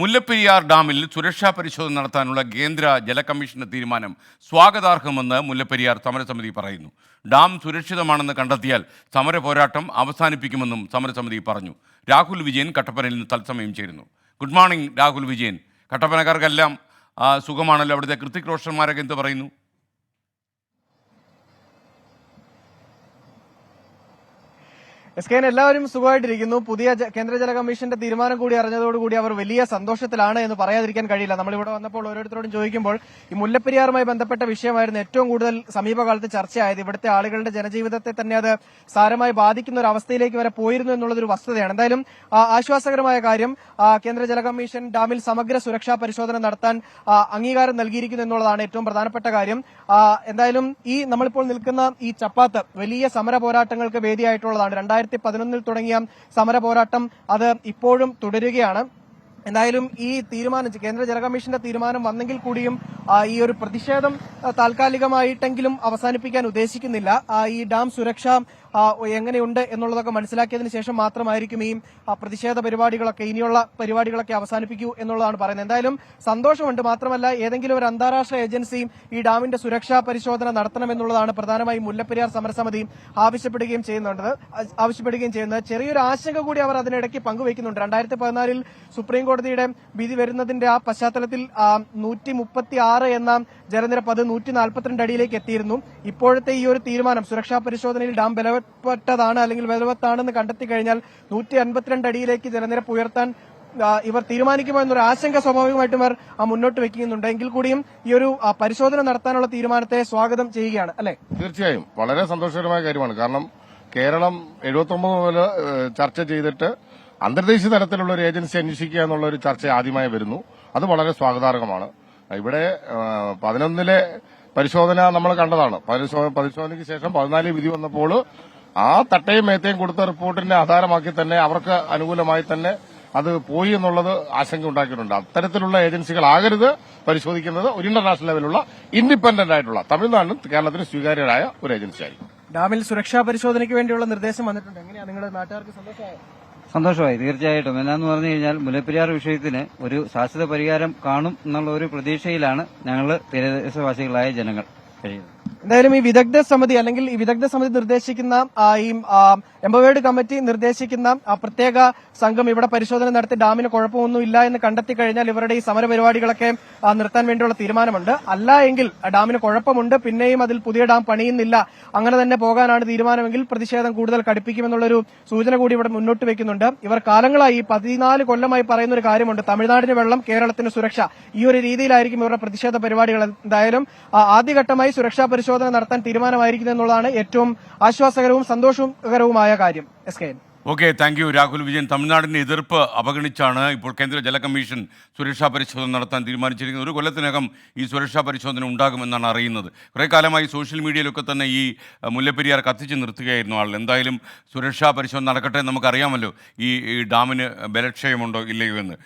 മുല്ലപ്പെരിയാർ ഡാമിൽ സുരക്ഷാ പരിശോധന നടത്താനുള്ള കേന്ദ്ര ജല കമ്മീഷന്റെ തീരുമാനം സ്വാഗതാർഹമെന്ന് മുല്ലപ്പെരിയാർ സമരസമിതി പറയുന്നു. ഡാം സുരക്ഷിതമാണെന്ന് കണ്ടെത്തിയാൽ സമര പോരാട്ടം അവസാനിപ്പിക്കുമെന്നും സമരസമിതി പറഞ്ഞു. രാഹുൽ വിജയൻ കട്ടപ്പനയിൽ നിന്ന് തത്സമയം ചേരുന്നു. Good morning Rahul Vijayan. കട്ടപ്പനക്കാർക്കെല്ലാം സുഖമാണല്ലോ? അവിടുത്തെ കൃത്തിക് റോഷന്മാരൊക്കെ എന്ത് പറയുന്നു? എല്ലാവരും സുഖമായിട്ടിരിക്കുന്നു. പുതിയ കേന്ദ്ര ജല കമ്മീഷന്റെ തീരുമാനം കൂടി അറിഞ്ഞതോടുകൂടി അവർ വലിയ സന്തോഷത്തിലാണ് എന്ന് പറയാതിരിക്കാൻ കഴിയില്ല. നമ്മളിവിടെ വന്നപ്പോൾ ഓരോരുത്തരോടും ചോദിക്കുമ്പോൾ ഈ മുല്ലപ്പെരിയാറുമായി ബന്ധപ്പെട്ട വിഷയമായിരുന്നു ഏറ്റവും കൂടുതൽ സമീപകാലത്ത് ചർച്ചയായത്. ഇവിടുത്തെ ആളുകളുടെ ജനജീവിതത്തെ തന്നെ അത് സാരമായി ബാധിക്കുന്ന ഒരു അവസ്ഥയിലേക്ക് വരെ പോയിരുന്നു എന്നുള്ളതൊരു വസ്തുതയാണ്. എന്തായാലും ആശ്വാസകരമായ കാര്യം, കേന്ദ്ര ജല കമ്മീഷൻ ഡാമിൽ സമഗ്ര സുരക്ഷാ പരിശോധന നടത്താൻ അംഗീകാരം നൽകിയിരിക്കുന്നു എന്നുള്ളതാണ് ഏറ്റവും പ്രധാനപ്പെട്ട കാര്യം. എന്തായാലും ഈ നമ്മളിപ്പോൾ നിൽക്കുന്ന ഈ ചപ്പാത്ത് വലിയ സമര പോരാട്ടങ്ങൾക്ക് വേദിയായിട്ടുള്ളതാണ്. 2011 തുടങ്ങിയ സമര പോരാട്ടം അത് ഇപ്പോഴും തുടരുകയാണ്. എന്തായാലും ഈ തീരുമാനം, കേന്ദ്ര ജല കമ്മീഷന്റെ തീരുമാനം വന്നെങ്കിൽ കൂടിയും ഈ ഒരു പ്രതിഷേധം താൽക്കാലികമായിട്ടെങ്കിലും അവസാനിപ്പിക്കാൻ ഉദ്ദേശിക്കുന്നില്ല. ഈ ഡാം സുരക്ഷ എങ്ങനെയുണ്ട് എന്നുള്ളതൊക്കെ മനസ്സിലാക്കിയതിനു ശേഷം മാത്രമായിരിക്കും ഈ പ്രതിഷേധ പരിപാടികളൊക്കെ, ഇനിയുള്ള പരിപാടികളൊക്കെ അവസാനിപ്പിക്കൂ എന്നുള്ളതാണ് പറയുന്നത്. എന്തായാലും സന്തോഷമുണ്ട്. മാത്രമല്ല, ഏതെങ്കിലും ഒരു അന്താരാഷ്ട്ര ഏജൻസിയും ഈ ഡാമിന്റെ സുരക്ഷാ പരിശോധന നടത്തണമെന്നുള്ളതാണ് പ്രധാനമായും മുല്ലപ്പെരിയാർ സമരസമിതി ആവശ്യപ്പെടുകയും ചെയ്യുന്നത്. ചെറിയൊരു ആശങ്ക കൂടി അവർ അതിനിടയ്ക്ക് പങ്കുവയ്ക്കുന്നുണ്ട്. 2014 സുപ്രീം കോടതിയുടെ വിധി വരുന്നതിന്റെ ആ പശ്ചാത്തലത്തിൽ 136 എന്ന ജലനിരപ്പ് അത് 142 അടിയിലേക്ക് എത്തിയിരുന്നു. ഇപ്പോഴത്തെ ഈ ഒരു തീരുമാനം, സുരക്ഷാ പരിശോധനയിൽ ഡാം ബലവത്താണ് അല്ലെങ്കിൽ ബലവത്താണെന്ന് കണ്ടെത്തി കഴിഞ്ഞാൽ 152 അടിയിലേക്ക് ജലനിരപ്പ് ഉയർത്താൻ ഇവർ തീരുമാനിക്കുമോ എന്നൊരു ആശങ്ക സ്വാഭാവികമായിട്ടും അവർ മുന്നോട്ട് വെക്കുന്നുണ്ട്. എങ്കിൽ കൂടിയും ഈ ഒരു പരിശോധന നടത്താനുള്ള തീരുമാനത്തെ സ്വാഗതം ചെയ്യുകയാണ്, അല്ലെ? തീർച്ചയായും വളരെ സന്തോഷകരമായ കാര്യമാണ്. കാരണം കേരളം 79 മുതൽ ചർച്ച ചെയ്തിട്ട് അന്തർദേശീയ തലത്തിലുള്ള ഒരു ഏജൻസി അന്വേഷിക്കുക എന്നുള്ള ഒരു ചർച്ച ആദ്യമായി വരുന്നു. അത് വളരെ സ്വാഗതാർഹമാണ്. ഇവിടെ 11 പരിശോധന നമ്മൾ കണ്ടതാണ്. പരിശോധനയ്ക്ക് ശേഷം 14 വിധി വന്നപ്പോൾ ആ തട്ടയും മേത്തയും കൊടുത്ത റിപ്പോർട്ടിനെ ആധാരമാക്കി തന്നെ അവർക്ക് അനുകൂലമായി തന്നെ അത് പോയി എന്നുള്ളത് ആശങ്ക ഉണ്ടാക്കിയിട്ടുണ്ട്. അത്തരത്തിലുള്ള ഏജൻസികളാകരുത് പരിശോധിക്കുന്നത്. ഒരു ഇന്റർനാഷണൽ ലെവലുള്ള ഇൻഡിപെൻഡന്റ് ആയിട്ടുള്ള തമിഴ്നാടിനും കേരളത്തിനും സ്വീകാര്യരായ ഒരു ഏജൻസിയായിരിക്കും. ഡാമിൽ സുരക്ഷാ പരിശോധനയ്ക്ക് വേണ്ടിയുള്ള നിർദ്ദേശം വന്നിട്ടുണ്ട്. എങ്ങനെയാണ് നിങ്ങളുടെ നാട്ടുകാർക്ക് സന്തോഷമായി? തീർച്ചയായിട്ടും. എന്നാന്ന് പറഞ്ഞു കഴിഞ്ഞാൽ മുല്ലപ്പെരിയാർ വിഷയത്തിന് ഒരു ശാശ്വത പരിഹാരം കാണും എന്നുള്ള ഒരു പ്രതീക്ഷയിലാണ് ഞങ്ങൾ തീരദേശവാസികളായ ജനങ്ങൾ കഴിയുന്നത്. എന്തായാലും ഈ വിദഗ്ധ സമിതി അല്ലെങ്കിൽ ഈ വിദഗ്ധ സമിതി നിർദ്ദേശിക്കുന്ന ഈ എംപവേർഡ് കമ്മിറ്റി നിർദ്ദേശിക്കുന്ന പ്രത്യേക സംഘം ഇവിടെ പരിശോധന നടത്തി ഡാമിന് കുഴപ്പമൊന്നും ഇല്ല എന്ന് കണ്ടെത്തി കഴിഞ്ഞാൽ ഇവരുടെ ഈ സമര പരിപാടികളൊക്കെ നിർത്താൻ വേണ്ടിയുള്ള തീരുമാനമുണ്ട്. അല്ല എങ്കിൽ ഡാമിന് കുഴപ്പമുണ്ട്, പിന്നെയും അതിൽ പുതിയ ഡാം പണിയുന്നില്ല, അങ്ങനെ തന്നെ പോകാനാണ് തീരുമാനമെങ്കിൽ പ്രതിഷേധം കൂടുതൽ കടുപ്പിക്കുമെന്നുള്ളൊരു സൂചന കൂടി ഇവിടെ മുന്നോട്ട് വെക്കുന്നുണ്ട്. ഇവർ കാലങ്ങളായി 14 കൊല്ലമായി പറയുന്ന ഒരു കാര്യമുണ്ട്, തമിഴ്നാടിന് വെള്ളം, കേരളത്തിന് സുരക്ഷ. ഈ ഒരു രീതിയിലായിരിക്കും ഇവരുടെ പ്രതിഷേധ പരിപാടികൾ. എന്തായാലും ആദ്യഘട്ടമായി സുരക്ഷാ പരിശോധന നടത്താൻ തീരുമാനമായിരിക്കുന്നു എന്നുള്ളതാണ് ഏറ്റവും ആശ്വാസകരവും സന്തോഷകരവുമായ കാര്യം. Okay, thank you Rahul Vijayan. തമിഴ്നാടിന്റെ എതിർപ്പ് അവഗണിച്ചാണ് ഇപ്പോൾ കേന്ദ്ര ജല കമ്മീഷൻ സുരക്ഷാ പരിശോധന നടത്താൻ തീരുമാനിച്ചിരിക്കുന്നത്. ഒരു കൊല്ലത്തിനകം ഈ സുരക്ഷാ പരിശോധന ഉണ്ടാകുമെന്നാണ് അറിയുന്നത്. കുറേ കാലമായി സോഷ്യൽ മീഡിയയിലൊക്കെ തന്നെ ഈ മുല്ലപ്പെരിയാർ കത്തിച്ച് നിർത്തുകയായിരുന്നു ആൾ. എന്തായാലും സുരക്ഷാ പരിശോധന നടക്കട്ടെ. നമുക്കറിയാമല്ലോ ഈ ഡാമിന് ബലക്ഷയമുണ്ടോ ഇല്ലയോ എന്ന്.